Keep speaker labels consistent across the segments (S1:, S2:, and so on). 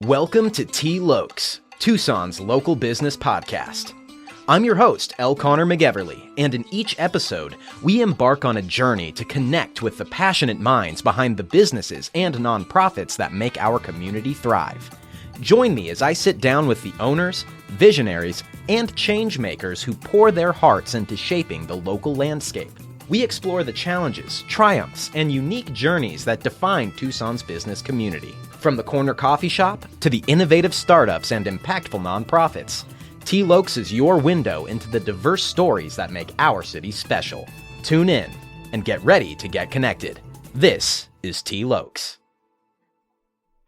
S1: Welcome to T-Lokes, Tucson's local business podcast. I'm your host, L. Connor McEverly, and in each episode, we embark on a journey to connect with the passionate minds behind the businesses and nonprofits that make our community thrive. Join me as I sit down with the owners, visionaries, and change makers who pour their hearts into shaping the local landscape. We explore the challenges, triumphs, and unique journeys that define Tucson's business community. From the corner coffee shop to the innovative startups and impactful nonprofits, T-Lokes is your window into the diverse stories that make our city special. Tune in and get ready to get connected. This is T-Lokes.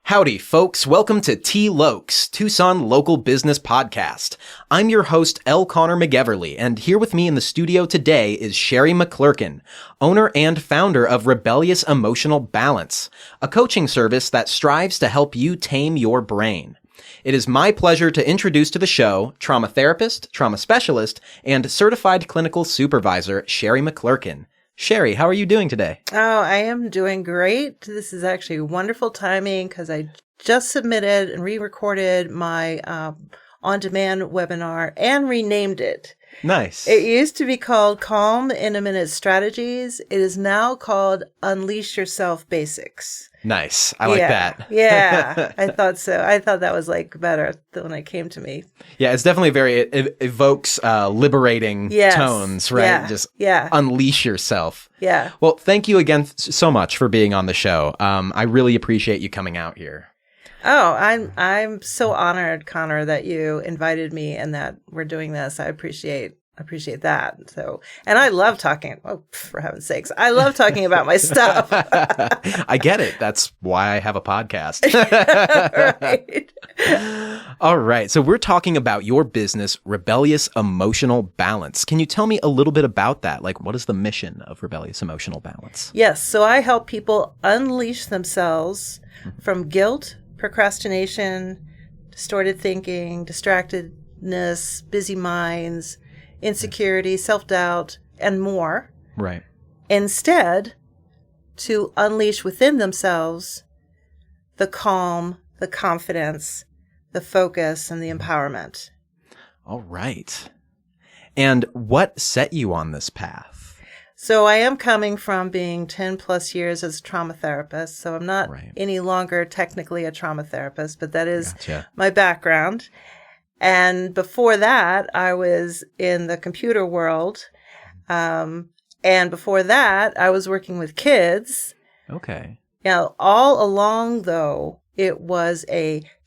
S1: Howdy, folks. Welcome to T-Lokes, Tucson Local Business Podcast. I'm your host, L. Connor McEverly, and here with me in the studio today is Sherry McClurkin, owner and founder of Rebellious Emotional Balance, a coaching service that strives to help you tame your brain. It is my pleasure to introduce to the show trauma therapist, trauma specialist, and certified clinical supervisor, Sherry McClurkin. Sherry, how are you doing today?
S2: Oh, I am doing great. This is actually wonderful timing because I just submitted and re-recorded my on-demand webinar and renamed it.
S1: Nice.
S2: It used to be called Calm in a Minute Strategies. It is now called Unleash Yourself Basics.
S1: Nice. I like that.
S2: Yeah, I thought so. I thought that was like better when it came to me.
S1: Yeah, it's definitely it evokes liberating tones, right?
S2: Yeah.
S1: Just
S2: yeah.
S1: Unleash yourself.
S2: Yeah.
S1: Well, thank you again so much for being on the show. I really appreciate you coming out here.
S2: Oh, I'm so honored, Connor, that you invited me and that we're doing this. I appreciate that. So, and I love talking. Oh, for heaven's sakes, I love talking about my stuff.
S1: I get it. That's why I have a podcast.
S2: Right.
S1: All right. So we're talking about your business, Rebellious Emotional Balance. Can you tell me a little bit about that? Like, what is the mission of Rebellious Emotional Balance?
S2: Yes. So I help people unleash themselves from guilt, procrastination, distorted thinking, distractedness, busy minds, insecurity, self-doubt, and more.
S1: Right.
S2: Instead, to unleash within themselves the calm, the confidence, the focus, and the empowerment.
S1: All right. And what set you on this path?
S2: So I am coming from being 10 plus years as a trauma therapist. So I'm not any longer technically a trauma therapist, but that is my background. And before that, I was in the computer world. And before that, I was working with kids.
S1: Okay.
S2: Now, all along, though, it was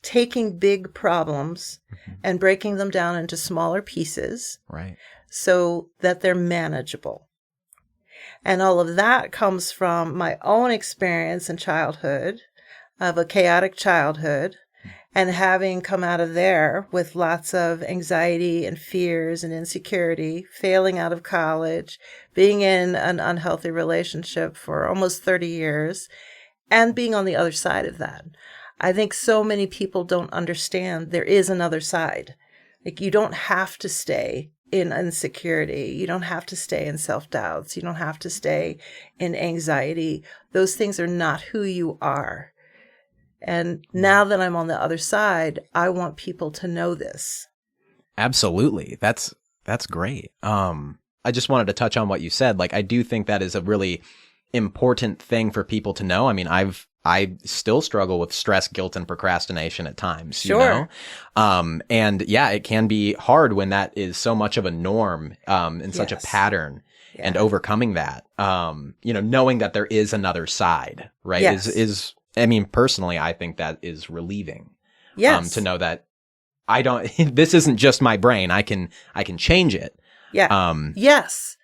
S2: taking big problems and breaking them down into smaller pieces.
S1: Right.
S2: So that they're manageable. And all of that comes from my own experience in childhood, of a chaotic childhood, and having come out of there with lots of anxiety and fears and insecurity, failing out of college, being in an unhealthy relationship for almost 30 years, and being on the other side of that. I think so many people don't understand there is another side. Like, you don't have to stay in insecurity. You don't have to stay in self-doubts. You don't have to stay in anxiety. Those things are not who you are. And now that I'm on the other side, I want people to know this. Absolutely.
S1: That's great. I just wanted to touch on what you said. Like, I do think that is a really important thing for people to know. I mean, I still struggle with stress, guilt, and procrastination at times,
S2: Sure.
S1: you know? And yeah, it can be hard when that is so much of a norm, and such a pattern, and overcoming that, you know, knowing that there is another side, right?
S2: Yes.
S1: I mean, personally, I think that is relieving.
S2: Yes.
S1: To know that this isn't just my brain. I can change it.
S2: Yeah. Yes.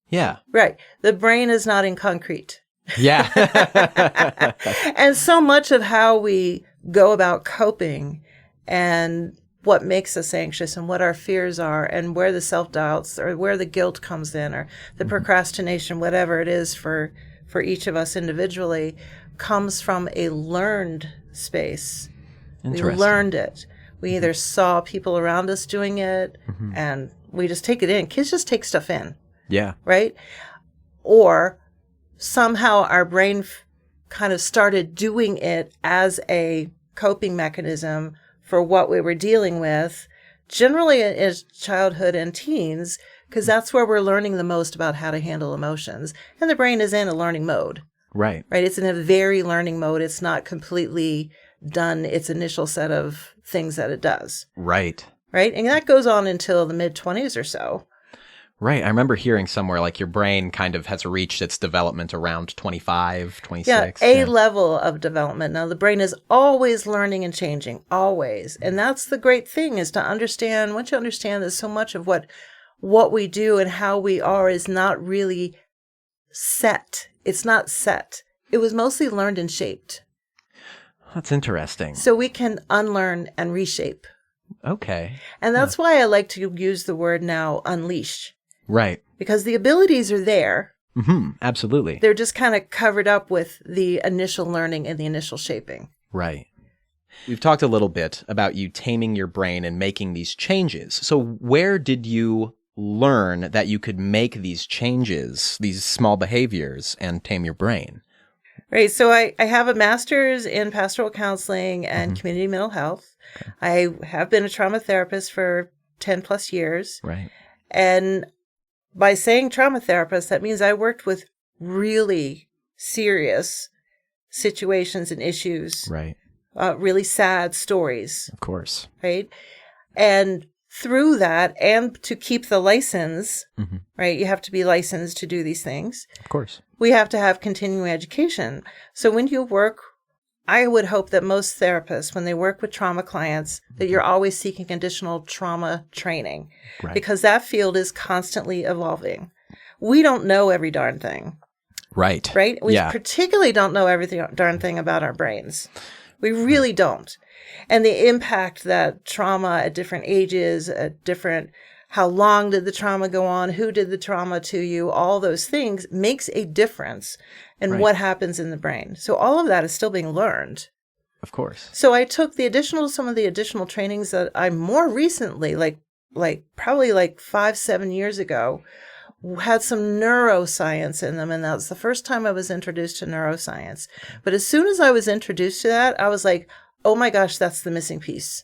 S1: Yeah.
S2: Right. The brain is not in concrete.
S1: Yeah.
S2: And so much of how we go about coping and what makes us anxious and what our fears are and where the self-doubts or where the guilt comes in or the procrastination, whatever it is for each of us individually, comes from a learned space. We learned it. We either saw people around us doing it and we just take it in. Kids just take stuff in.
S1: Yeah.
S2: Right? Or somehow our brain kind of started doing it as a coping mechanism for what we were dealing with, generally as childhood and teens, because that's where we're learning the most about how to handle emotions. And the brain is in a learning mode.
S1: Right.
S2: Right. It's in a very learning mode. It's not completely done its initial set of things that it does.
S1: Right.
S2: Right. And that goes on until the mid-20s or so.
S1: Right. I remember hearing somewhere like your brain kind of has reached its development around 25, 26.
S2: Yeah, a level of development. Now, the brain is always learning and changing, always. And that's the great thing, is to understand, once you understand that so much of what we do and how we are is not really set. It's not set. It was mostly learned and shaped.
S1: That's interesting.
S2: So we can unlearn and reshape.
S1: Okay.
S2: And that's why I like to use the word now, unleash.
S1: Right.
S2: Because the abilities are there.
S1: Mm-hmm. Absolutely.
S2: They're just kind of covered up with the initial learning and the initial shaping.
S1: Right. We've talked a little bit about you taming your brain and making these changes. So where did you learn that you could make these changes, these small behaviors, and tame your brain?
S2: Right. So I have a master's in pastoral counseling and community mental health. Okay. I have been a trauma therapist for 10 plus years.
S1: Right.
S2: And by saying trauma therapist, that means I worked with really serious situations and issues.
S1: Right.
S2: Really sad stories.
S1: Of course.
S2: Right. And through that, and to keep the license, right, you have to be licensed to do these things.
S1: Of course.
S2: We have to have continuing education. So when you work, I would hope that most therapists, when they work with trauma clients, that you're always seeking additional trauma training. Right. Because that field is constantly evolving. We don't know every darn thing.
S1: Right.
S2: Right? We particularly don't know every darn thing about our brains. We really don't. And the impact that trauma at different ages, how long did the trauma go on, who did the trauma to you, all those things makes a difference in what happens in the brain. So all of that is still being learned.
S1: Of course.
S2: So I took some of the additional trainings that I more recently, probably 5-7 years ago, had some neuroscience in them. And that was the first time I was introduced to neuroscience. But as soon as I was introduced to that, I was like, oh my gosh, that's the missing piece.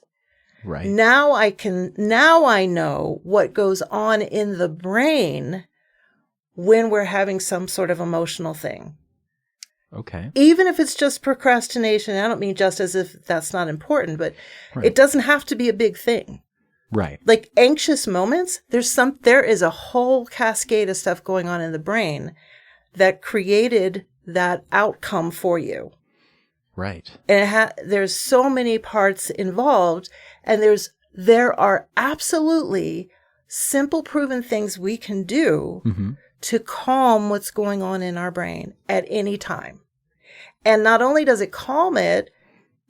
S1: Right.
S2: Now I know what goes on in the brain when we're having some sort of emotional thing.
S1: Okay.
S2: Even if it's just procrastination, I don't mean just as if that's not important, but it doesn't have to be a big thing.
S1: Right.
S2: Like anxious moments, there is a whole cascade of stuff going on in the brain that created that outcome for you.
S1: Right.
S2: And there's so many parts involved, and there are absolutely simple proven things we can do to calm what's going on in our brain at any time. And not only does it calm it,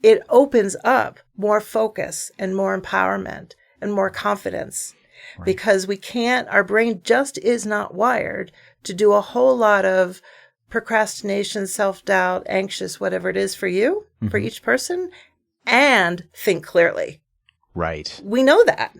S2: it opens up more focus and more empowerment and more confidence, because our brain just is not wired to do a whole lot of procrastination, self-doubt, anxious, whatever it is for you, for each person, and think clearly.
S1: Right.
S2: We know that,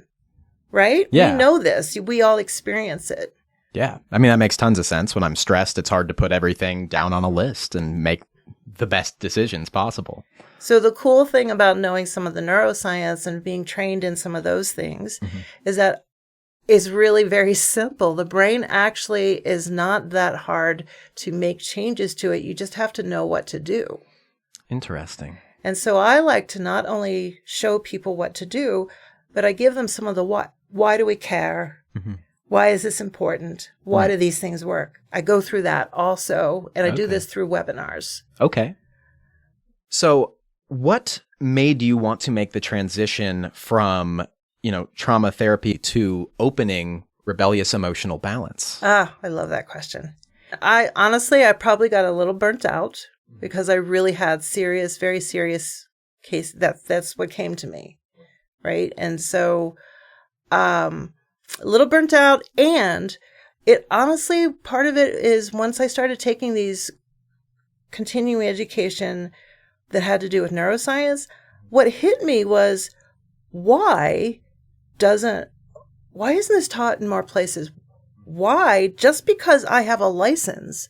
S2: right?
S1: Yeah.
S2: We know this. We all experience it.
S1: Yeah. I mean, that makes tons of sense. When I'm stressed, it's hard to put everything down on a list and make the best decisions possible.
S2: So the cool thing about knowing some of the neuroscience and being trained in some of those things is that it's really very simple. The brain actually is not that hard to make changes to it. You just have to know what to do.
S1: Interesting.
S2: And so I like to not only show people what to do, but I give them some of the what. Why do we care? Why is this important? Why do these things work? I go through that also, and I do this through webinars. Okay.
S1: So what made you want to make the transition from, trauma therapy to opening Rebellious Emotional Balance?
S2: I love that question. I probably got a little burnt out because I really had very serious case. That's what came to me. Right. And so, a little burnt out, and it honestly, part of it is once I started taking these continuing education that had to do with neuroscience, what hit me was, why isn't this taught in more places? Why, just because I have a license,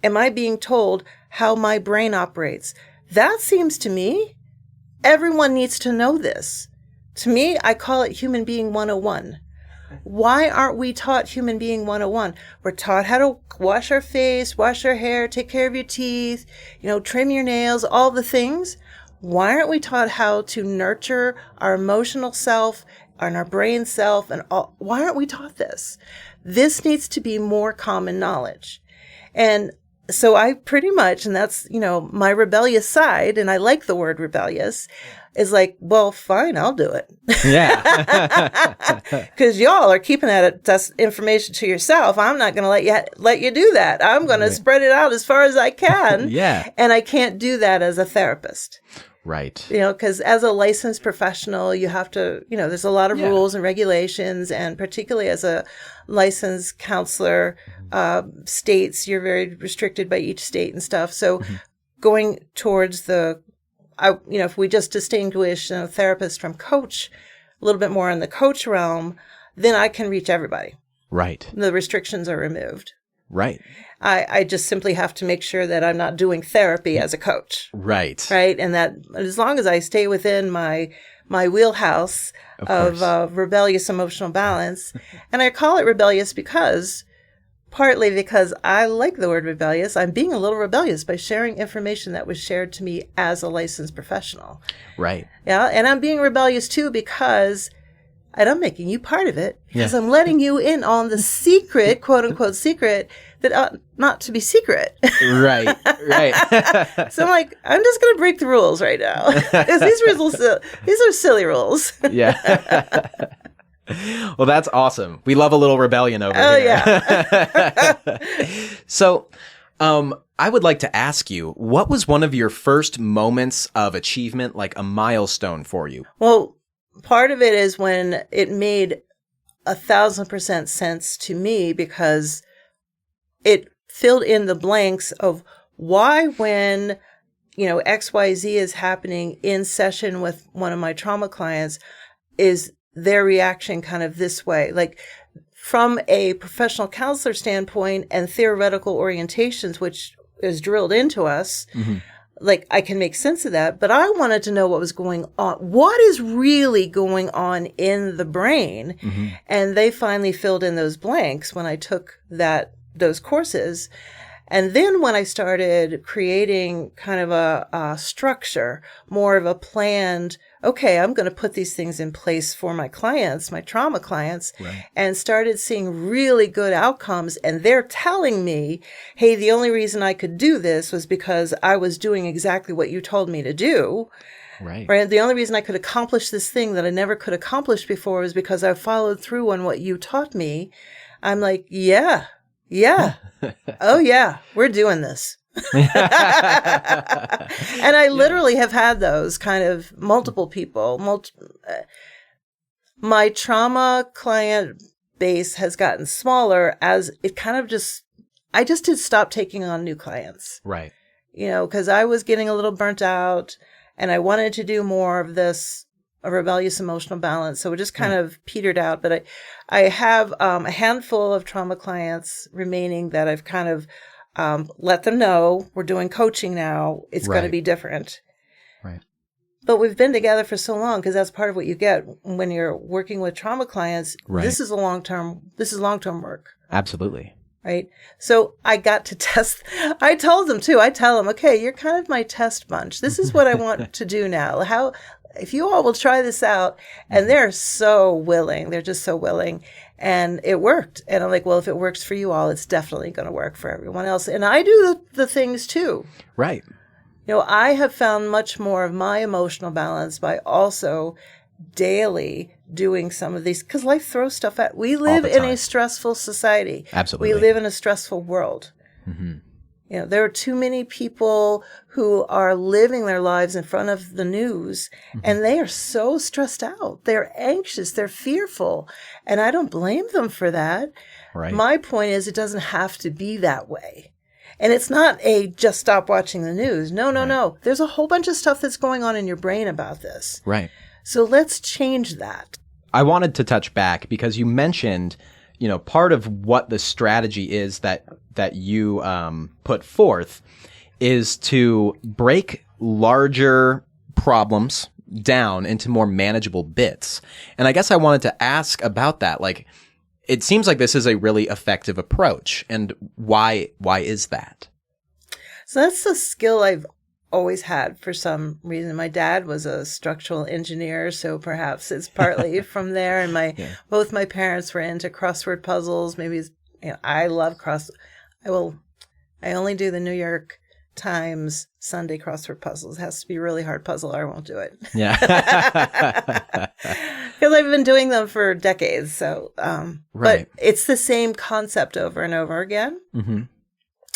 S2: am I being told how my brain operates? That seems to me everyone needs to know this. To me, I call it Human Being 101. Why aren't we taught Human Being 101? We're taught how to wash our face, wash our hair, take care of your teeth, trim your nails, all the things. Why aren't we taught how to nurture our emotional self and our brain self and all? Why aren't we taught this? This needs to be more common knowledge. And so I pretty much, and that's, my rebellious side, and I like the word rebellious, is like, well, fine, I'll do it.
S1: Yeah.
S2: Because y'all are keeping that information to yourself. I'm not going to let you do that. I'm going to spread it out as far as I can.
S1: Yeah.
S2: And I can't do that as a therapist.
S1: Right.
S2: Because as a licensed professional, you have to, there's a lot of rules and regulations, and particularly as a licensed counselor, states, you're very restricted by each state and stuff. So going towards if we just distinguish therapist from coach, a little bit more in the coach realm, then I can reach everybody.
S1: Right.
S2: The restrictions are removed.
S1: Right.
S2: I just simply have to make sure that I'm not doing therapy as a coach.
S1: Right.
S2: Right. And that as long as I stay within my wheelhouse of rebellious emotional balance, and I call it rebellious partly because I like the word rebellious. I'm being a little rebellious by sharing information that was shared to me as a licensed professional.
S1: Right.
S2: Yeah. And I'm being rebellious too because, and I'm making you part of it, because I'm letting you in on the secret, quote unquote secret, that ought not to be secret.
S1: Right. Right.
S2: So I'm like, I'm just going to break the rules right now. Because these are silly rules.
S1: Yeah. Well, that's awesome. We love a little rebellion over here.
S2: Yeah.
S1: So, I would like to ask you, what was one of your first moments of achievement, like a milestone for you?
S2: Well, part of it is when it made 1,000% sense to me, because it filled in the blanks of why, when, XYZ is happening in session with one of my trauma clients, is their reaction kind of this way. Like, from a professional counselor standpoint and theoretical orientations, which is drilled into us, like, I can make sense of that, but I wanted to know what was going on. What is really going on in the brain? And they finally filled in those blanks when I took those courses. And then when I started creating kind of a structure, more of a planned, okay, I'm going to put these things in place for my clients, my trauma clients, and started seeing really good outcomes. And they're telling me, hey, the only reason I could do this was because I was doing exactly what you told me to do. Right. The only reason I could accomplish this thing that I never could accomplish before was because I followed through on what you taught me. I'm like, yeah. Oh, yeah, we're doing this. And I literally have had those kind of multiple people. My trauma client base has gotten smaller as it kind of I just did stop taking on new clients.
S1: Right.
S2: Because I was getting a little burnt out and I wanted to do more of this rebellious emotional balance. So it just kind of petered out. But I have a handful of trauma clients remaining that I've kind of let them know we're doing coaching now. It's going to be different.
S1: Right.
S2: But we've been together for so long, because that's part of what you get when you're working with trauma clients.
S1: Right.
S2: This is long-term work.
S1: Absolutely.
S2: Right. So I got to test. I told them too. I tell them, okay, you're kind of my test bunch. This is what I want to do now. If you all will try this out, and they're so willing, they're just so willing, and it worked. And I'm like, well, if it works for you all, it's definitely going to work for everyone else. And I do the things too. Right. I have found much more of my emotional balance by also daily doing some of these, because life throws stuff at. We live in a stressful society.
S1: Absolutely.
S2: We live in a stressful world. There are too many people who are living their lives in front of the news, and they are so stressed out. They're anxious. They're fearful. And I don't blame them for that. Right. My point is, it doesn't have to be that way. And it's not just stop watching the news. No. There's a whole bunch of stuff that's going on in your brain about this. Right. So let's change that.
S1: I wanted to touch back because you mentioned, part of what the strategy is that you put forth is to break larger problems down into more manageable bits. And I guess I wanted to ask about that. Like, it seems like this is a really effective approach. And why is that?
S2: So that's a skill I've always had for some reason. My dad was a structural engineer, so perhaps it's partly from there. And both my parents were into crossword puzzles. Maybe I love I only do the New York Times Sunday crossword puzzles. It has to be a really hard puzzle or I won't do it.
S1: Yeah.
S2: Because I've been doing them for decades. So,
S1: Right.
S2: But it's the same concept over and over again.
S1: Mm-hmm.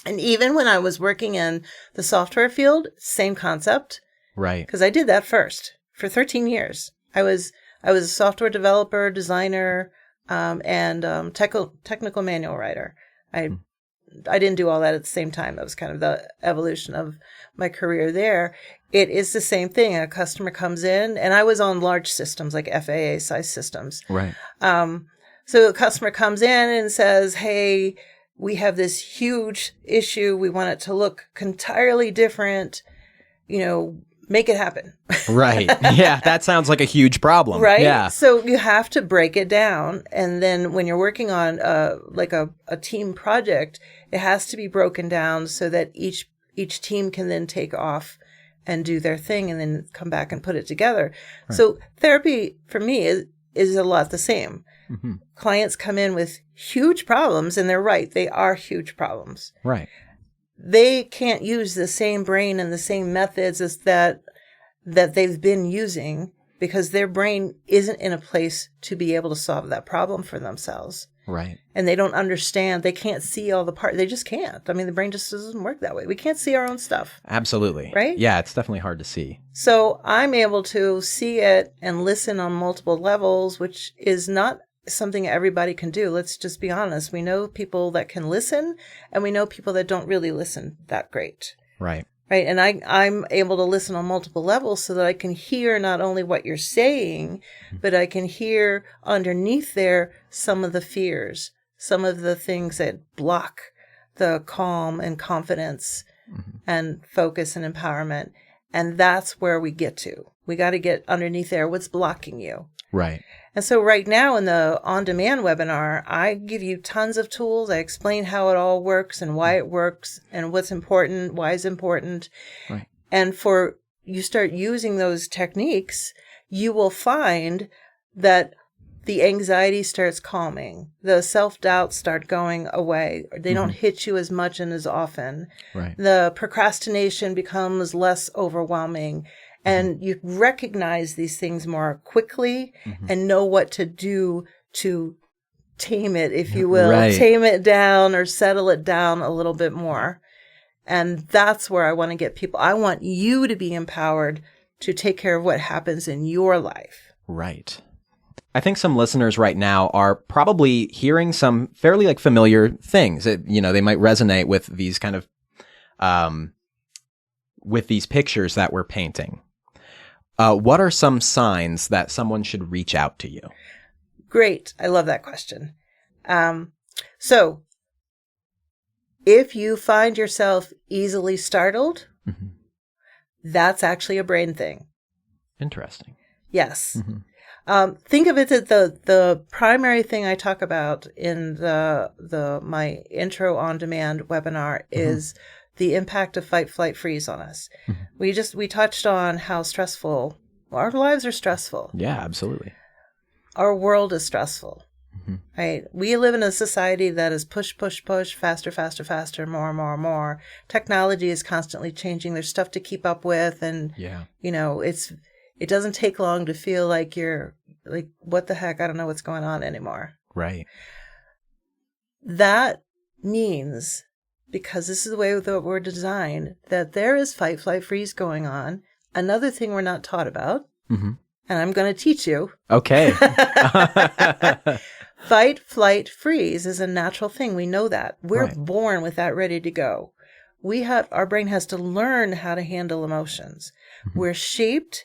S2: And even when I was working in the software field, same concept.
S1: Right.
S2: Because I did that first for 13 years. I was a software developer, designer, and technical manual writer. I didn't do all that at the same time. That was kind of the evolution of my career there. It is the same thing. A customer comes in, and I was on large systems like FAA size systems.
S1: Right.
S2: So a customer comes in and says, hey, we have this huge issue. We want it to look entirely different. Make it happen.
S1: Right. Yeah, that sounds like a huge problem.
S2: Right?
S1: Yeah.
S2: So you have to break it down. And then when you're working on like a team project, it has to be broken down so that each team can then take off and do their thing and then come back and put it together. Right. So therapy for me is a lot the same. Mm-hmm. Clients come in with huge problems, and they're right. They are huge problems.
S1: Right.
S2: They can't use the same brain and the same methods as that they've been using because their brain isn't in a place to be able to solve that problem for themselves.
S1: Right.
S2: And they don't understand. They can't see all the parts. They just can't. I mean, the brain just doesn't work that way. We can't see our own stuff.
S1: Absolutely.
S2: Right?
S1: Yeah, it's definitely hard to see.
S2: So I'm able to see it and listen on multiple levels, which is not something everybody can do. Let's just be honest. We know people that can listen, and we know people that don't really listen that great.
S1: Right.
S2: Right. And I'm able to listen on multiple levels so that I can hear not only what you're saying, but I can hear underneath there some of the fears, some of the things that block the calm and confidence and focus and empowerment. And that's where we get to. We got to get underneath there. What's blocking you?
S1: Right.
S2: And so right now in the on-demand webinar, I give you tons of tools. I explain how it all works and why it works and what's important, why it's important.
S1: Right.
S2: And you start using those techniques, you will find that the anxiety starts calming. The self-doubts start going away. They don't hit you as much and as often.
S1: Right.
S2: The procrastination becomes less overwhelming. And you recognize these things more quickly and know what to do to tame it, if you will, tame it down or settle it down a little bit more. And that's where I want to get people. I want you to be empowered to take care of what happens in your life.
S1: Right. I think some listeners right now are probably hearing some fairly familiar things. They might resonate with these kind of, with these pictures that we're painting. What are some signs that someone should reach out to you?
S2: Great. I love that question. So if you find yourself easily startled, that's actually a brain thing.
S1: Interesting.
S2: Yes. Think of it that the primary thing I talk about in my intro on demand webinar is the impact of fight, flight, freeze on us. We touched on how stressful our lives are. Stressful.
S1: Yeah, absolutely.
S2: Our world is stressful. Right? We live in a society that is push, faster, faster, faster, more, more, more. Technology is constantly changing. There's stuff to keep up with, and it doesn't take long to feel like you're like, what the heck? I don't know what's going on anymore.
S1: Right.
S2: That means, because this is the way that we're designed, that there is fight, flight, freeze going on. Another thing we're not taught about, and I'm going to teach you.
S1: Okay.
S2: Fight, flight, freeze is a natural thing. We know that. We're born with that ready to go. Our brain has to learn how to handle emotions. We're shaped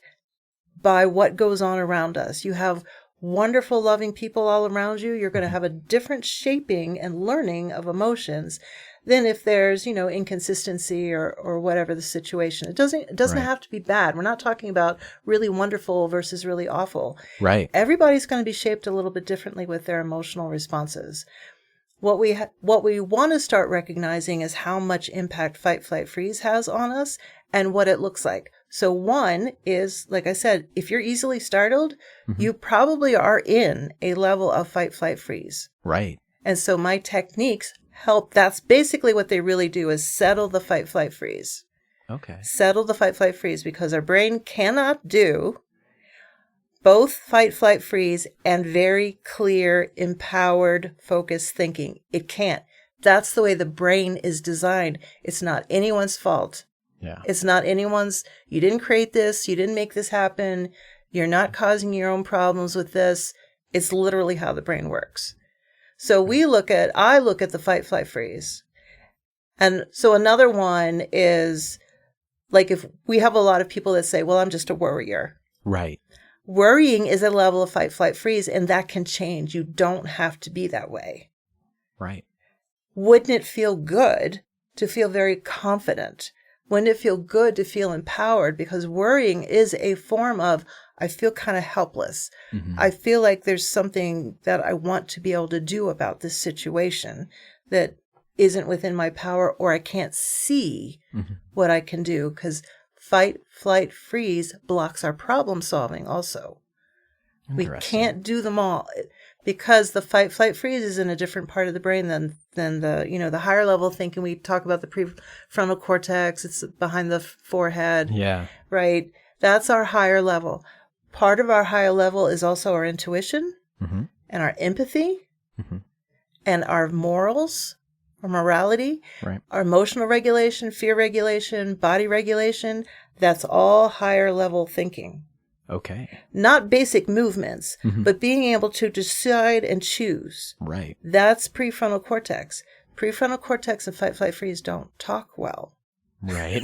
S2: by what goes on around us. You have wonderful, loving people all around you. You're going to have a different shaping and learning of emotions then if there's, inconsistency or whatever the situation, it doesn't
S1: Right.
S2: have to be bad. We're not talking about really wonderful versus really awful.
S1: Right.
S2: Everybody's going to be shaped a little bit differently with their emotional responses. What we want to start recognizing is how much impact fight, flight, freeze has on us and what it looks like. So one is, like I said, if you're easily startled, you probably are in a level of fight, flight, freeze.
S1: Right.
S2: And so my techniques help. That's basically what they really do, is settle the fight, flight, freeze.
S1: Okay.
S2: Settle the fight, flight, freeze, because our brain cannot do both fight, flight, freeze and very clear, empowered, focused thinking. It can't. That's the way the brain is designed. It's not anyone's fault.
S1: Yeah.
S2: It's not anyone's. You didn't create this. You didn't make this happen. You're not causing your own problems with this. It's literally how the brain works. So I look at the fight, flight, freeze. And so another one is, like, if we have a lot of people that say, well, I'm just a worrier.
S1: Right.
S2: Worrying is a level of fight, flight, freeze, and that can change. You don't have to be that way.
S1: Right.
S2: Wouldn't it feel good to feel very confident? Wouldn't it feel good to feel empowered? Because worrying is a form of, I feel kind of helpless. I feel like there's something that I want to be able to do about this situation that isn't within my power, or I can't see what I can do, because fight, flight, freeze blocks our problem solving also. We can't do them all because the fight, flight, freeze is in a different part of the brain than the, the higher level thinking. We talk about the prefrontal cortex. It's behind the forehead.
S1: Yeah.
S2: Right. That's our higher level. Part of our higher level is also our intuition and our empathy and our morals, our morality, our emotional regulation, fear regulation, body regulation. That's all higher level thinking.
S1: Okay.
S2: Not basic movements, but being able to decide and choose.
S1: Right.
S2: That's prefrontal cortex. Prefrontal cortex and fight, flight, freeze don't talk well.
S1: Right.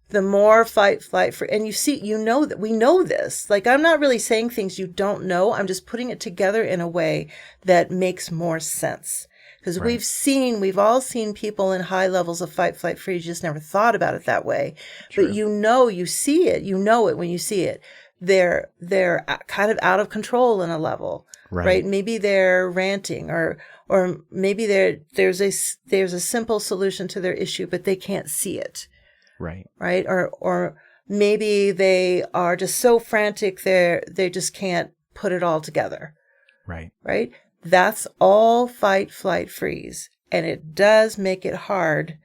S2: The more fight, flight, freeze, and that we know this. Like, I'm not really saying things you don't know. I'm just putting it together in a way that makes more sense. Because we've all seen people in high levels of fight, flight, freeze, just never thought about it that way.
S1: True.
S2: But you see it. You know it when you see it. They're kind of out of control in a level, right? Maybe they're ranting, or maybe there's a simple solution to their issue, but they can't see it. Right. Or maybe they are just so frantic they just can't put it all together. Right. That's all fight, flight, freeze. And it does make it hard.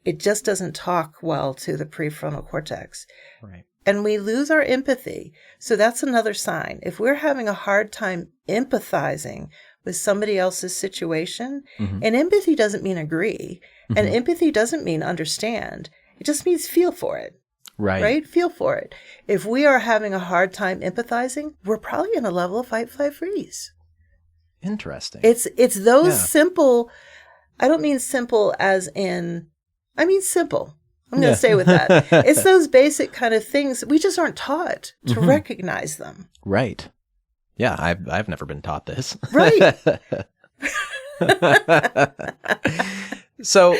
S2: It just doesn't talk well to the prefrontal cortex. Right. And we lose our empathy. So that's another sign. If we're having a hard time empathizing with somebody else's situation, and empathy doesn't mean agree, and empathy doesn't mean understand. It just means feel for it. Right? Feel for it. If we are having a hard time empathizing, we're probably in a level of fight, flight, freeze.
S1: Interesting.
S2: It's those simple. I don't mean simple as in, I mean simple. I'm going to stay with that. It's those basic kind of things. We just aren't taught to recognize them.
S1: Right. Yeah, I've never been taught this.
S2: Right.
S1: So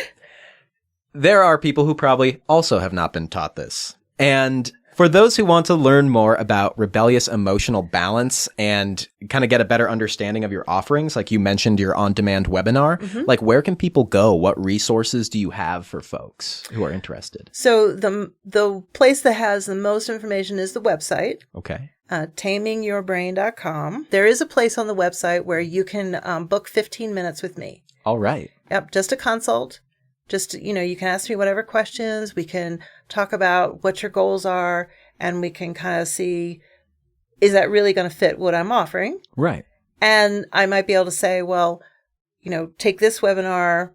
S1: there are people who probably also have not been taught this. And for those who want to learn more about Rebellious Emotional Balance and kind of get a better understanding of your offerings, like you mentioned your on-demand webinar, like where can people go? What resources do you have for folks who are interested?
S2: So the place that has the most information is the website.
S1: Okay.
S2: Tamingyourbrain.com. There is a place on the website where you can book 15 minutes with me.
S1: All right.
S2: Yep, just a consult. Just, you can ask me whatever questions. We can talk about what your goals are, and we can kind of see, is that really going to fit what I'm offering?
S1: Right.
S2: And I might be able to say, well, take this webinar.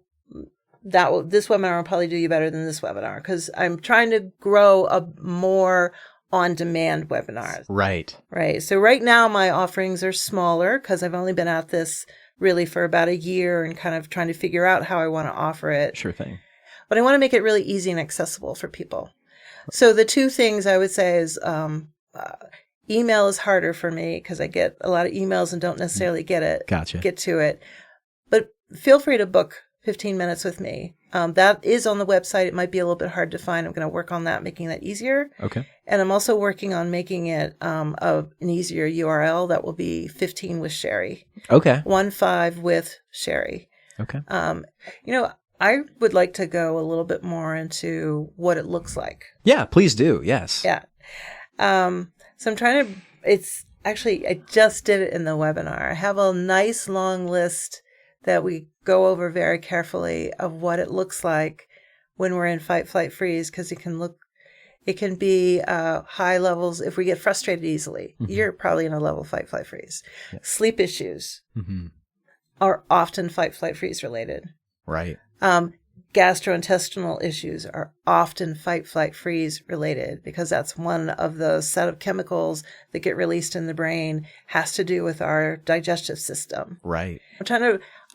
S2: This webinar will probably do you better than this webinar, because I'm trying to grow a more on-demand webinars.
S1: Right.
S2: Right. So right now my offerings are smaller because I've only been at this really for about a year and kind of trying to figure out how I want to offer it.
S1: Sure thing.
S2: But I want to make it really easy and accessible for people. So the two things I would say is email is harder for me because I get a lot of emails and don't necessarily get to it. But feel free to book 15 minutes with me. That is on the website. It might be a little bit hard to find. I'm going to work on that, making that easier.
S1: Okay.
S2: And I'm also working on making it an easier URL that will be 15 with Sherry.
S1: Okay.
S2: 15 with Sherry.
S1: Okay.
S2: I would like to go a little bit more into what it looks like.
S1: Yeah, please do. Yes.
S2: Yeah. So I'm trying to, it's actually, I just did it in the webinar. I have a nice long list that we go over very carefully of what it looks like when we're in fight, flight, freeze, because it can be high levels. If we get frustrated easily, you're probably in a level fight, flight, freeze. Yeah. Sleep issues are often fight, flight, freeze related.
S1: Right.
S2: Gastrointestinal issues are often fight, flight, freeze related, because that's one of the set of chemicals that get released in the brain, has to do with our digestive system.
S1: Right.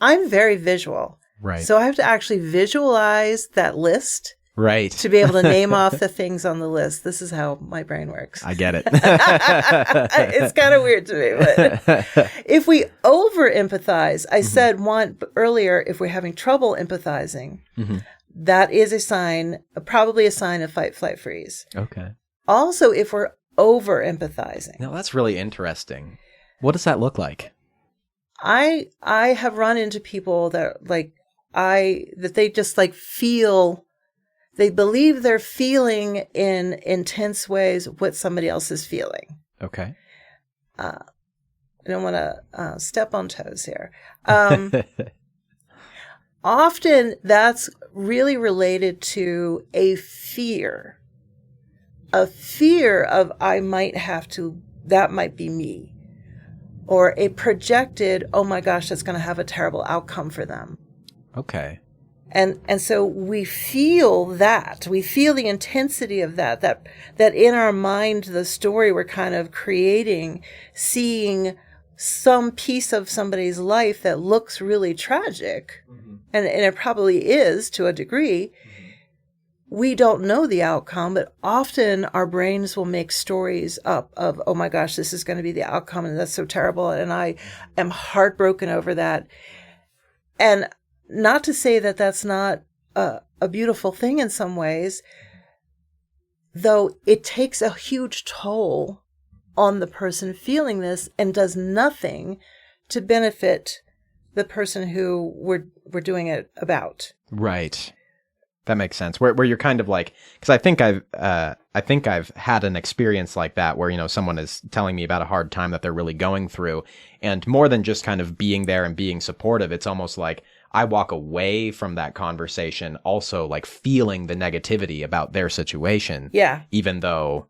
S2: I'm very visual.
S1: Right.
S2: So I have to actually visualize that list.
S1: Right.
S2: To be able to name off the things on the list. This is how my brain works.
S1: I get it.
S2: It's kind of weird to me. But if we over empathize, I said earlier, if we're having trouble empathizing, that is probably a sign of fight, flight, freeze.
S1: Okay.
S2: Also, if we're over empathizing.
S1: Now, that's really interesting. What does that look like?
S2: I have run into people that that they just feel. They believe they're feeling in intense ways what somebody else is feeling.
S1: Okay.
S2: I don't want to step on toes here. Often that's really related to a fear of I might have to, that might be me. Or a projected, oh my gosh, that's going to have a terrible outcome for them.
S1: Okay.
S2: And so we feel that. We feel the intensity of that in our mind, the story we're kind of creating, seeing some piece of somebody's life that looks really tragic, and it probably is to a degree. We don't know the outcome, but often our brains will make stories up of, oh my gosh, this is going to be the outcome, and that's so terrible, and I am heartbroken over that. And not to say that that's not a beautiful thing in some ways, though it takes a huge toll on the person feeling this and does nothing to benefit the person who we're doing it about. Right.
S1: That makes sense. Where you're kind of like, because I think I've had an experience like that where, someone is telling me about a hard time that they're really going through, and more than just kind of being there and being supportive, it's almost like I walk away from that conversation also like feeling the negativity about their situation.
S2: Yeah.
S1: Even though,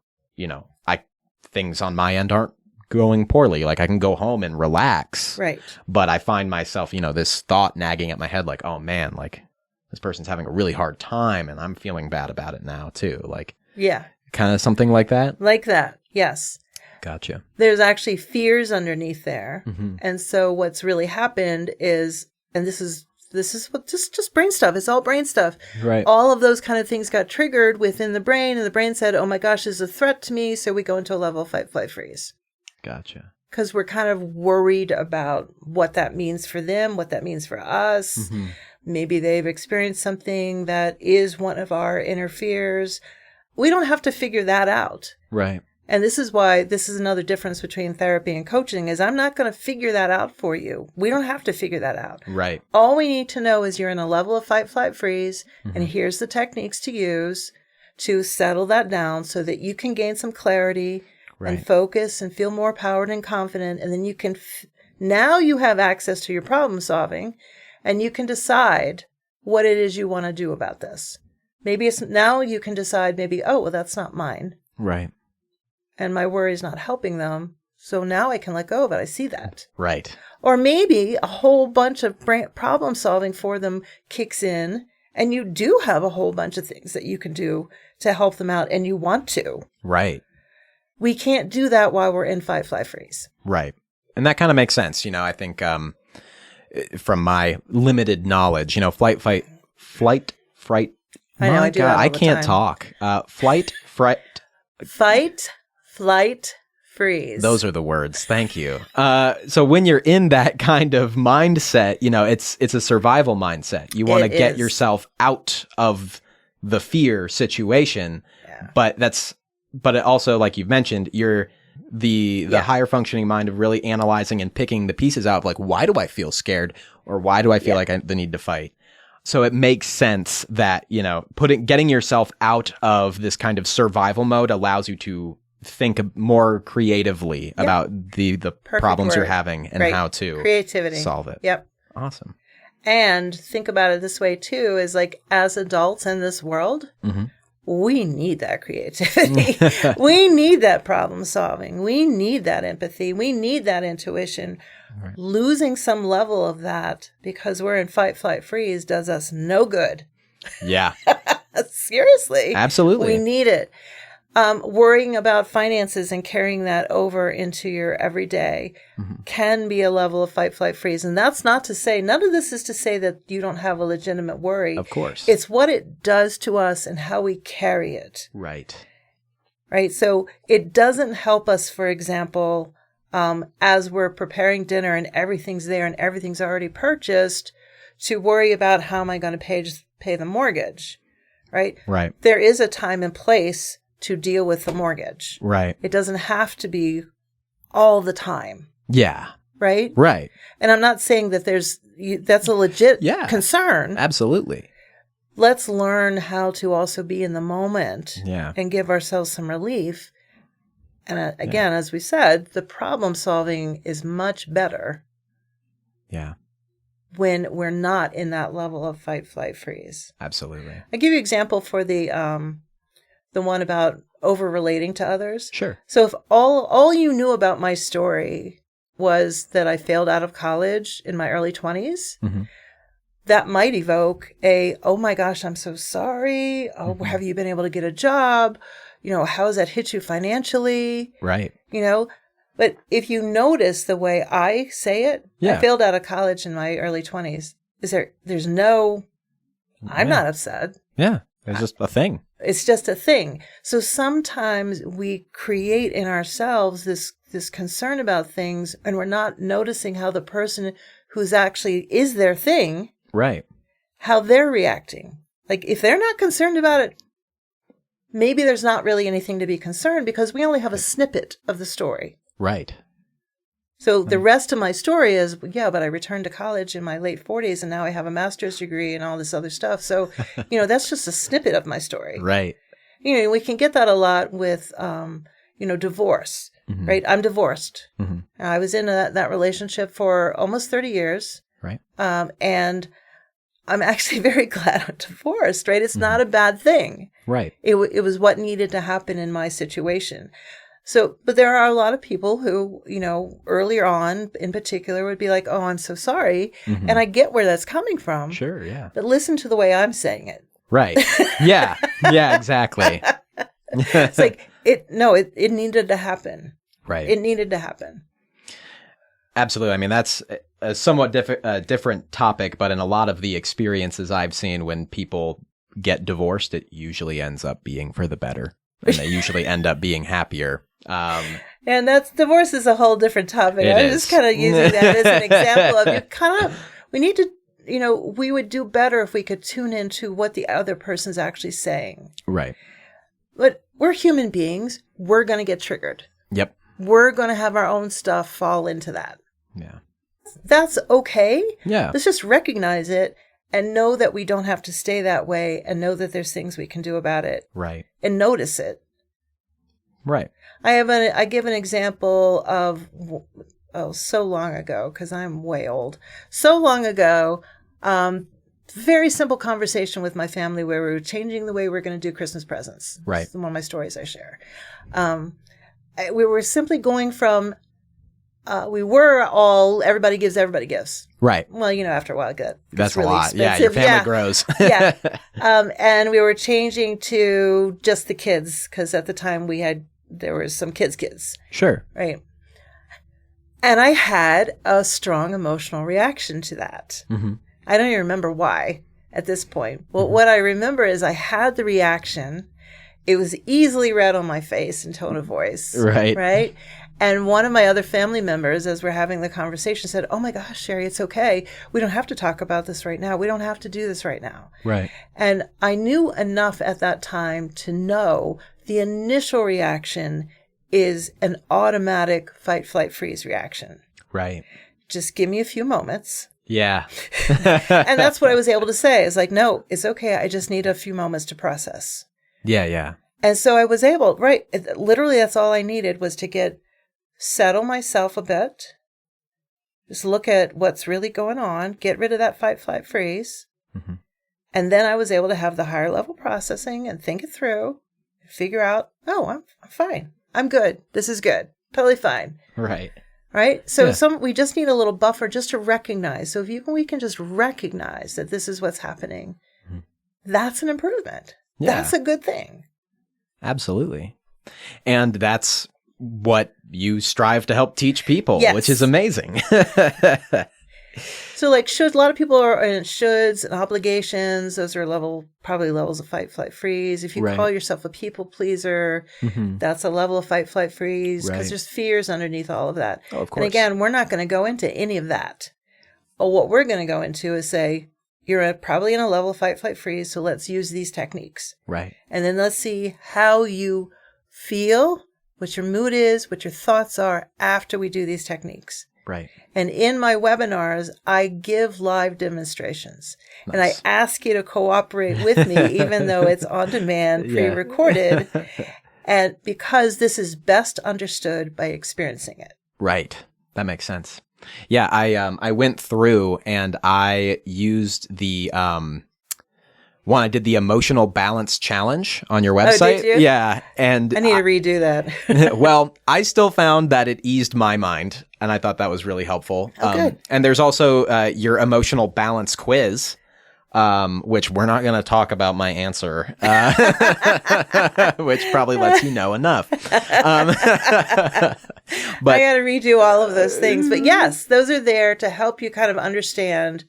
S1: things on my end aren't going poorly. Like I can go home and relax.
S2: Right.
S1: But I find myself, this thought nagging at my head like, oh man, like this person's having a really hard time and I'm feeling bad about it now too. Like,
S2: yeah. Kind
S1: of something like that?
S2: Like that. Yes.
S1: Gotcha.
S2: There's actually fears underneath there. And so what's really happened is, and this is what just brain stuff. It's all brain stuff.
S1: Right.
S2: All of those kind of things got triggered within the brain, and the brain said, oh my gosh, this is a threat to me. So we go into a level of fight, flight, freeze.
S1: Gotcha.
S2: Because we're kind of worried about what that means for them, what that means for us. Maybe they've experienced something that is one of our inner fears. We don't have to figure that out.
S1: Right.
S2: And this is why this is another difference between therapy and coaching is I'm not going to figure that out for you. We don't have to figure that out.
S1: Right.
S2: All we need to know is you're in a level of fight, flight, freeze, and here's the techniques to use to settle that down so that you can gain some clarity and focus and feel more empowered and confident. And then you can, now you have access to your problem solving and you can decide what it is you want to do about this. Maybe it's now you can decide oh, well, that's not mine.
S1: Right.
S2: And my worry is not helping them. So now I can let go of it. I see that.
S1: Right.
S2: Or maybe a whole bunch of problem solving for them kicks in and you do have a whole bunch of things that you can do to help them out and you want to.
S1: Right.
S2: We can't do that while we're in fight, flight, freeze.
S1: Right. And that kind of makes sense. I think from my limited knowledge, flight, fright.
S2: I know, I do that all
S1: I
S2: the
S1: can't
S2: time.
S1: talk. Flight, fright.
S2: Fight, flight, freeze.
S1: Those are the words. Thank you. So when you're in that kind of mindset, it's a survival mindset. You want to get yourself out of the fear situation, but it also, like you've mentioned, you're the higher functioning mind of really analyzing and picking the pieces out of like, why do I feel scared, or why do I feel like the need to fight? So it makes sense that, getting yourself out of this kind of survival mode allows you to think more creatively about the problems you're having and how to solve it.
S2: Yep.
S1: Awesome.
S2: And think about it this way too, is like, as adults in this world, we need that creativity. We need that problem solving. We need that empathy. We need that intuition. Right. Losing some level of that because we're in fight, flight, freeze does us no good.
S1: Yeah.
S2: Seriously.
S1: Absolutely.
S2: We need it. Worrying about finances and carrying that over into your everyday can be a level of fight, flight, freeze. And that's not to say, none of this is to say that you don't have a legitimate worry.
S1: Of course.
S2: It's what it does to us and how we carry it.
S1: Right.
S2: Right. So it doesn't help us, for example, as we're preparing dinner and everything's there and everything's already purchased, to worry about how am I going to pay the mortgage. Right.
S1: Right.
S2: There is a time and place to deal with the mortgage.
S1: Right.
S2: It doesn't have to be all the time.
S1: Yeah.
S2: Right?
S1: Right.
S2: And I'm not saying that that's a legit concern.
S1: Absolutely.
S2: Let's learn how to also be in the moment and give ourselves some relief. And again, as we said, the problem solving is much better.
S1: Yeah.
S2: When we're not in that level of fight, flight, freeze.
S1: Absolutely.
S2: I'll give you an example for the one about over relating to others.
S1: Sure.
S2: So if all you knew about my story was that I failed out of college in my early 20s, that might evoke oh my gosh, I'm so sorry. Oh, have you been able to get a job? How has that hit you financially?
S1: Right.
S2: But if you notice the way I say it, I failed out of college in my early 20s. There's no, I'm not upset.
S1: Yeah. It's just a thing.
S2: It's just a thing. So sometimes we create in ourselves this concern about things, and we're not noticing how the person who's actually is their thing,
S1: right,
S2: how they're reacting. Like, if they're not concerned about it, maybe there's not really anything to be concerned because we only have a snippet of the story.
S1: Right.
S2: So the rest of my story is, but I returned to college in my late 40s and now I have a master's degree and all this other stuff. So, that's just a snippet of my story.
S1: Right.
S2: We can get that a lot with, divorce, right? I'm divorced. I was in that relationship for almost 30 years.
S1: Right.
S2: And I'm actually very glad I'm divorced, right? It's not a bad thing.
S1: Right.
S2: It was what needed to happen in my situation. So, but there are a lot of people who, earlier on in particular would be like, oh, I'm so sorry. And I get where that's coming from.
S1: Sure, yeah.
S2: But listen to the way I'm saying it.
S1: Right. Yeah. Yeah, exactly.
S2: It's like, it needed to happen.
S1: Right.
S2: It needed to happen.
S1: Absolutely. I mean, that's a somewhat different topic, but in a lot of the experiences I've seen when people get divorced, it usually ends up being for the better. And they usually end up being happier.
S2: And divorce is a whole different topic. I'm just kind of using that as an example of we need to, we would do better if we could tune into what the other person's actually saying.
S1: Right.
S2: But we're human beings. We're going to get triggered.
S1: Yep.
S2: We're going to have our own stuff fall into that.
S1: Yeah.
S2: That's okay.
S1: Yeah.
S2: Let's just recognize it and know that we don't have to stay that way and know that there's things we can do about it.
S1: Right.
S2: And notice it.
S1: Right.
S2: I give an example of, so long ago, because I'm way old. So long ago, very simple conversation with my family where we were changing the way we're going to do Christmas presents.
S1: Right.
S2: It's one of my stories I share. We were simply going from, everybody gives, everybody gives.
S1: Right.
S2: Well, after a while,
S1: that's
S2: really
S1: a lot.
S2: expensive.
S1: Yeah, your family grows.
S2: Yeah. And we were changing to just the kids because at the time there were some kids.
S1: Sure.
S2: Right. And I had a strong emotional reaction to that. I don't even remember why at this point. Well, what I remember is I had the reaction. It was easily read on my face and tone of voice.
S1: Right.
S2: Right. And one of my other family members, as we're having the conversation, said, "Oh my gosh, Sherry, it's okay. We don't have to talk about this right now. We don't have to do this right now."
S1: Right.
S2: And I knew enough at that time to know the initial reaction is an automatic fight, flight, freeze reaction.
S1: Right.
S2: Just give me a few moments.
S1: Yeah.
S2: And that's what I was able to say. It's like, no, it's okay. I just need a few moments to process.
S1: Yeah, yeah.
S2: And so I was able, right, literally that's all I needed was to settle myself a bit, just look at what's really going on, get rid of that fight, flight, freeze.
S1: Mm-hmm.
S2: And then I was able to have the higher level processing and think it through, figure out, oh, I'm fine. I'm good. This is good. Totally fine.
S1: Right.
S2: Right? So
S1: Yeah.
S2: we just need a little buffer just to recognize. So if we can just recognize that this is what's happening,
S1: mm-hmm.
S2: that's an improvement.
S1: Yeah.
S2: That's a good thing.
S1: Absolutely. And that's what you strive to help teach people,
S2: Yes.
S1: which is amazing.
S2: So like a lot of people are in shoulds and obligations. Those are probably levels of fight, flight, freeze. If you
S1: Right.
S2: call yourself a people pleaser,
S1: Mm-hmm.
S2: that's a level of fight, flight, freeze because
S1: Right.
S2: there's fears underneath all of that.
S1: Oh, of course.
S2: And again, we're not going to go into any of that. But what we're going to go into is say, you're probably in a level of fight, flight, freeze. So let's use these techniques.
S1: Right.
S2: And then let's see how you feel, what your mood is, what your thoughts are after we do these techniques.
S1: Right.
S2: And in my webinars, I give live demonstrations.
S1: Nice.
S2: And I ask you to cooperate with me, even though it's on demand,
S1: Yeah.
S2: pre-recorded. And because this is best understood by experiencing it.
S1: Right. That makes sense. Yeah, I went through and I used the I did the Emotional Balance Challenge on your website.
S2: Oh, did you?
S1: Yeah, and
S2: I need to redo that.
S1: well, I still found that it eased my mind, and I thought that was really helpful.
S2: Oh, good.
S1: And there's also your Emotional Balance Quiz, which we're not going to talk about my answer, which probably lets you know enough. But
S2: I got to redo all of those things. But yes, those are there to help you kind of understand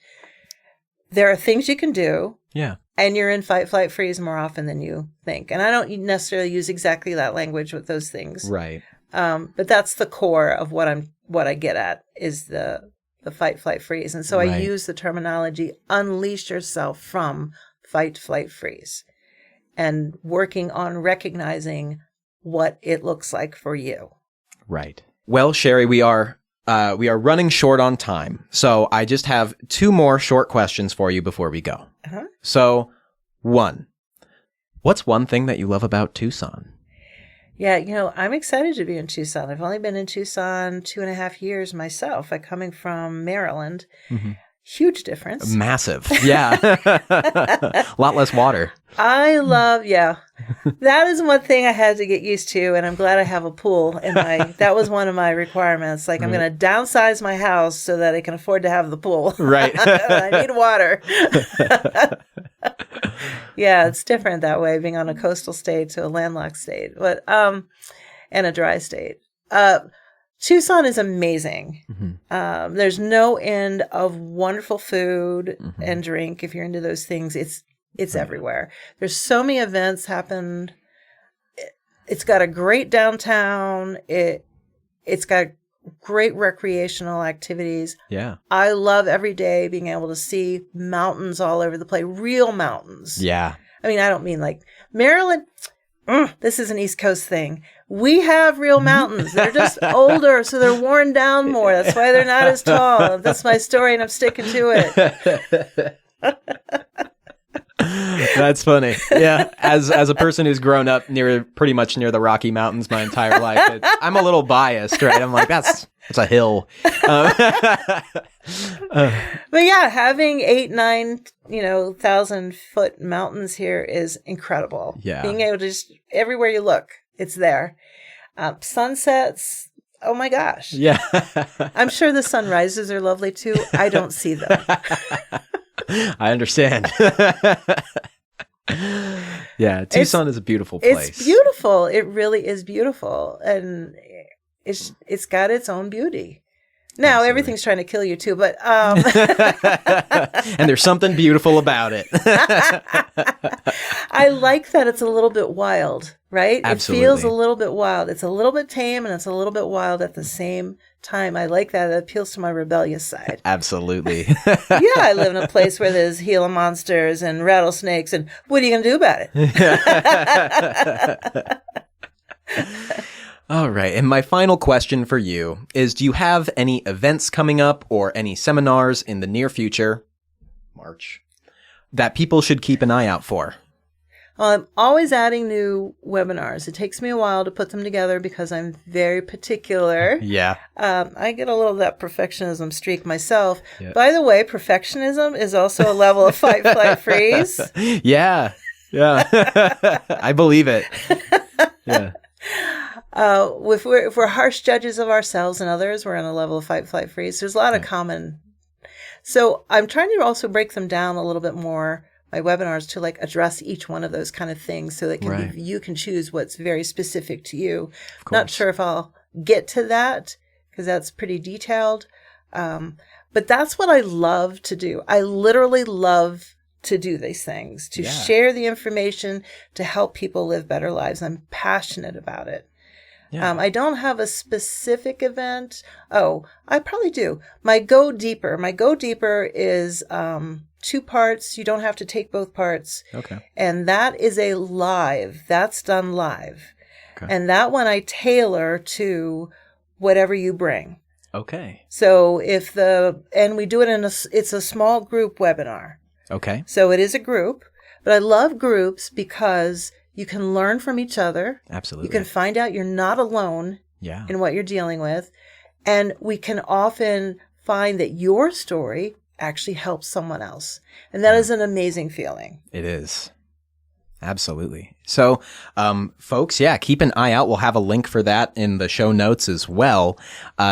S2: there are things you can do.
S1: yeah,
S2: And you're in fight, flight, freeze more often than you think. And I don't necessarily use exactly that language with those things.
S1: right.
S2: But that's the core of what I get at is the fight, flight, freeze. And so I
S1: Right.
S2: use the terminology, unleash yourself from fight, flight, freeze, and working on recognizing what it looks like for you.
S1: Right. Well, Sherry, we are running short on time. So I just have 2 more short questions for you before we go.
S2: Uh-huh.
S1: So 1, what's one thing that you love about Tucson?
S2: Yeah, I'm excited to be in Tucson. I've only been in Tucson 2.5 years myself. I'm coming from Maryland.
S1: Mm-hmm.
S2: Huge difference.
S1: Massive. Yeah. A lot less water.
S2: I love, that is one thing I had to get used to, and I'm glad I have a pool. That was one of my requirements. Like, I'm going to downsize my house so that I can afford to have the pool.
S1: Right.
S2: I need water. Yeah, it's different that way, being on a coastal state to a landlocked state, but and a dry state. Tucson is amazing.
S1: Mm-hmm.
S2: There's no end of wonderful food
S1: Mm-hmm.
S2: and drink. If you're into those things, it's everywhere. There's so many events happen. It's got a great downtown. It's got great recreational activities.
S1: Yeah.
S2: I love every day being able to see mountains all over the place, real mountains.
S1: Yeah.
S2: I mean, I don't mean like Maryland. This is an East Coast thing. We have real mountains. They're just older, so they're worn down more. That's why they're not as tall. That's my story, and I'm sticking to it.
S1: That's funny. Yeah. As a person who's grown up pretty much near the Rocky Mountains my entire life, I'm a little biased, right? I'm like, that's a hill.
S2: But yeah, having 8,000-9,000-foot mountains here is incredible.
S1: Yeah.
S2: Being able to just, everywhere you look, it's there. Sunsets, oh my gosh.
S1: Yeah.
S2: I'm sure the sunrises are lovely too. I don't see them.
S1: I understand. Yeah, Tucson is a beautiful place.
S2: It's beautiful. It really is beautiful. And it's got its own beauty. Now,
S1: Absolutely.
S2: everything's trying to kill you too, but
S1: and there's something beautiful about it.
S2: I like that it's a little bit wild, right?
S1: Absolutely.
S2: It feels a little bit wild. It's a little bit tame and it's a little bit wild at the same time. I like that. It appeals to my rebellious side.
S1: Absolutely.
S2: Yeah, I live in a place where there's Gila monsters and rattlesnakes, and what are you going to do about it?
S1: All right. And my final question for you is, do you have any events coming up or any seminars in the near future, March, that people should keep an eye out for?
S2: I'm always adding new webinars. It takes me a while to put them together because I'm very particular.
S1: Yeah.
S2: I get a little of that perfectionism streak myself.
S1: Yeah.
S2: By the way, perfectionism is also a level of fight, flight, freeze.
S1: Yeah. Yeah. I believe it. Yeah.
S2: If we're harsh judges of ourselves and others, we're on a level of fight, flight, freeze. There's a lot of common. So I'm trying to also break them down a little bit more, my webinars, to like address each one of those kind of things so that you can choose what's very specific to you. Not sure if I'll get to that because that's pretty detailed. But that's what I love to do. I literally love to do these things, to share the information, to help people live better lives. I'm passionate about it. Yeah. I don't have a specific event. Oh, I probably do. My Go Deeper. My Go Deeper is 2 parts. You don't have to take both parts. Okay. And that is a live. That's done live. Okay. And that one I tailor to whatever you bring. Okay. So and we do it it's a small group webinar. Okay. So it is a group, but I love groups because you can learn from each other. Absolutely. You can find out you're not alone in what you're dealing with. And we can often find that your story actually helps someone else. And that is an amazing feeling.
S1: It is. Absolutely. So, folks, keep an eye out. We'll have a link for that in the show notes as well.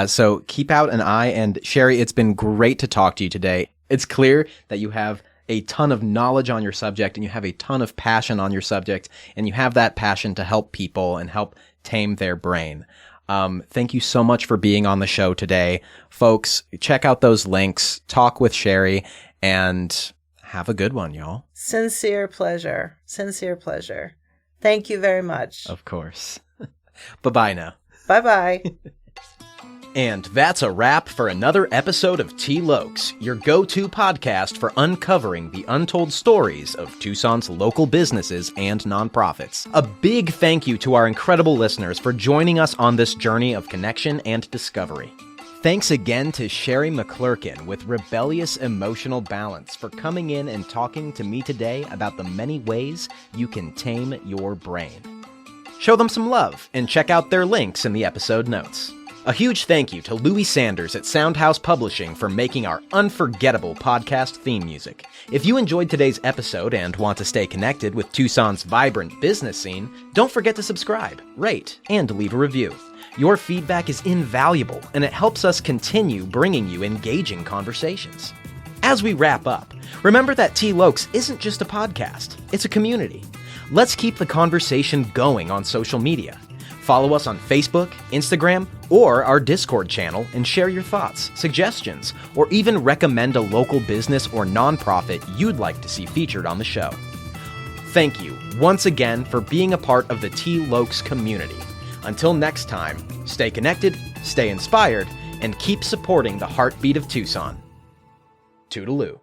S1: So keep out an eye. And Sherry, it's been great to talk to you today. It's clear that you have a ton of knowledge on your subject and you have a ton of passion on your subject, and you have that passion to help people and help tame their brain. Thank you so much for being on the show today. Folks, check out those links, talk with Sherry, and have a good one, y'all.
S2: Sincere pleasure. Sincere pleasure. Thank you very much.
S1: Of course. Bye-bye now.
S2: Bye-bye.
S1: And that's a wrap for another episode of T-Lokes, your go-to podcast for uncovering the untold stories of Tucson's local businesses and nonprofits. A big thank you to our incredible listeners for joining us on this journey of connection and discovery. Thanks again to Sherry McClurkin with Rebellious Emotional Balance for coming in and talking to me today about the many ways you can tame your brain. Show them some love and check out their links in the episode notes. A huge thank you to Louis Sanders at Soundhouse Publishing for making our unforgettable podcast theme music. If you enjoyed today's episode and want to stay connected with Tucson's vibrant business scene, don't forget to subscribe, rate, and leave a review. Your feedback is invaluable, and it helps us continue bringing you engaging conversations. As we wrap up, remember that T-Lokes isn't just a podcast, it's a community. Let's keep the conversation going on social media. Follow us on Facebook, Instagram, or our Discord channel and share your thoughts, suggestions, or even recommend a local business or nonprofit you'd like to see featured on the show. Thank you once again for being a part of the T-Lokes community. Until next time, stay connected, stay inspired, and keep supporting the heartbeat of Tucson. Toodaloo.